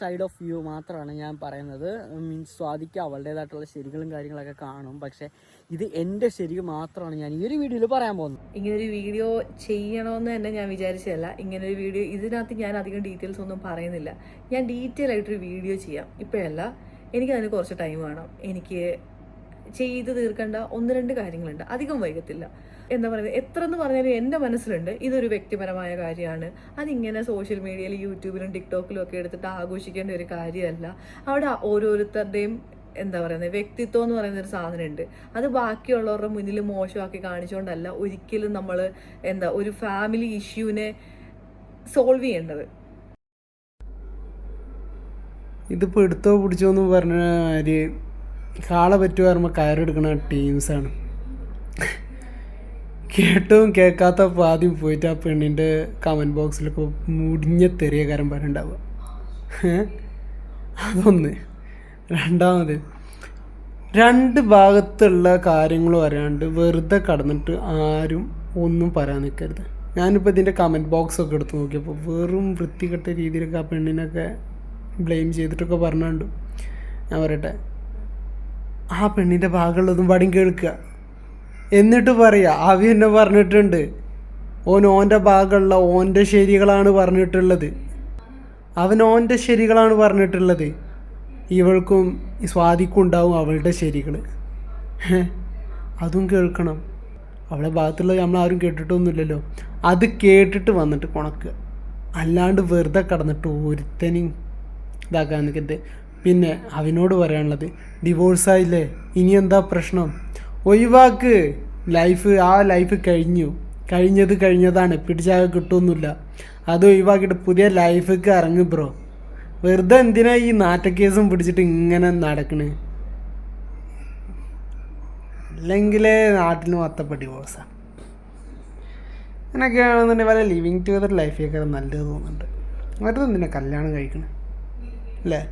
Side of view മാത്രമാണ് ഞാൻ പറയുന്നത്. മീൻസ് സ്വാതിക്ക് അവളുടേതായിട്ടുള്ള ശരികളും കാര്യങ്ങളൊക്കെ കാണും, പക്ഷേ ഇത് എൻ്റെ ശരി മാത്രമാണ് ഞാൻ ഈ ഒരു വീഡിയോയിൽ പറയാൻ പോകുന്നത്. ഇങ്ങനൊരു വീഡിയോ ചെയ്യണമെന്ന് തന്നെ ഞാൻ വിചാരിച്ചതല്ല. ഇങ്ങനൊരു വീഡിയോ ഇതിനകത്ത് ഞാൻ അധികം ഡീറ്റെയിൽസ് ഒന്നും പറയുന്നില്ല. ഞാൻ ഡീറ്റെയിൽ ആയിട്ടൊരു വീഡിയോ ചെയ്യാം, ഇപ്പോഴല്ല. എനിക്കതിന് കുറച്ച് ടൈം വേണം. എനിക്ക് ചെയ്ത് തീർക്കേണ്ട 1-2 കാര്യങ്ങളുണ്ട്, അധികം വൈകത്തില്ല. എന്താ പറയുന്നത്, എത്ര എന്ന് പറഞ്ഞാലും എൻ്റെ മനസ്സിലുണ്ട് ഇതൊരു വ്യക്തിപരമായ കാര്യമാണ്. അതിങ്ങനെ സോഷ്യൽ മീഡിയയിൽ യൂട്യൂബിലും ടിക്ടോക്കിലും ഒക്കെ എടുത്തിട്ട് ആഘോഷിക്കേണ്ട ഒരു കാര്യമല്ല. അവിടെ ഓരോരുത്തരുടെയും എന്താ പറയുന്നത് വ്യക്തിത്വം എന്ന് പറയുന്ന ഒരു സാധനമുണ്ട്. അത് ബാക്കിയുള്ളവരുടെ മുന്നിൽ മോശമാക്കി കാണിച്ചുകൊണ്ടല്ല ഒരിക്കലും നമ്മൾ ഒരു ഫാമിലി ഇഷ്യൂവിനെ സോൾവ് ചെയ്യേണ്ടത്. ഇതിപ്പോൾ എടുത്തോ പിടിച്ചോന്ന് പറഞ്ഞ ഒരു കാളെ പറ്റുക പറയുമ്പോൾ കയറെടുക്കുന്ന ടീംസാണ്. കേട്ടവും കേൾക്കാത്തപ്പോൾ ആദ്യം പോയിട്ട് ആ പെണ്ണിൻ്റെ കമൻറ്റ് ബോക്സിലൊക്കെ മുടിഞ്ഞ തെറിയ കാരം പറഞ്ഞിട്ടുണ്ടാവുക. അതൊന്ന്. രണ്ടാമത്, 2 ഭാഗത്തുള്ള കാര്യങ്ങളും അറിയാണ്ട് വെറുതെ കടന്നിട്ട് ആരും ഒന്നും പറയാൻ നിൽക്കരുത്. ഞാനിപ്പോൾ ഇതിൻ്റെ കമൻറ്റ് ബോക്സൊക്കെ എടുത്ത് നോക്കിയപ്പോൾ വെറും വൃത്തികെട്ട രീതിയിലൊക്കെ ആ പെണ്ണിനൊക്കെ ബ്ലെയിം ചെയ്തിട്ടൊക്കെ പറഞ്ഞുകൊണ്ട് ഞാൻ പറയട്ടെ, ആ പെണ്ണിൻ്റെ ഭാഗമുള്ളതും പാടും കേൾക്കുക, എന്നിട്ട് പറയുക അവ എന്നെ പറഞ്ഞിട്ടുണ്ട്, ഓൻ്റെ ഭാഗമുള്ള ഓൻ്റെ ശരികളാണ് പറഞ്ഞിട്ടുള്ളത്, ഓൻ്റെ ശരികളാണ് പറഞ്ഞിട്ടുള്ളത്, ഇവൾക്കും സ്വാതിക്കും ഉണ്ടാവും അവളുടെ ശരികൾ. അതും കേൾക്കണം. അവളെ ഭാഗത്തുള്ളത് നമ്മളാരും കേട്ടിട്ടൊന്നുമില്ലല്ലോ. അത് കേട്ടിട്ട് വന്നിട്ട് കൊണക്കുക, അല്ലാണ്ട് വെറുതെ കടന്നിട്ട് ഒരുത്തനും ഇതാക്കാൻ നിൽക്കരുത്. പിന്നെ അവനോട് പറയാനുള്ളത്, ഡിവോഴ്സായില്ലേ, ഇനി എന്താ പ്രശ്നം, ഒഴിവാക്ക്. ആ ലൈഫ് കഴിഞ്ഞതാണ്, പിടിച്ചാകെ കിട്ടുമൊന്നുമില്ല. അത് ഒഴിവാക്കിയിട്ട് പുതിയ ലൈഫിലേക്ക് ഇറങ്ങി ബ്രോ. വെറുതെ എന്തിനാ ഈ നാറ്റക്കേസും പിടിച്ചിട്ട് ഇങ്ങനെ നടക്കണ്? അല്ലെങ്കിൽ നാട്ടിൽ മൊത്തം ഡിവോഴ്സാണ്. അങ്ങനെയൊക്കെയാണെന്നുണ്ടെങ്കിൽ വല്ല ലിവിങ് ടുഗദർ ലൈഫൊക്കെ നല്ലത് തോന്നുന്നുണ്ട്. വെറുതെ എന്തിനാ കല്യാണം കഴിക്കണം അല്ലേ?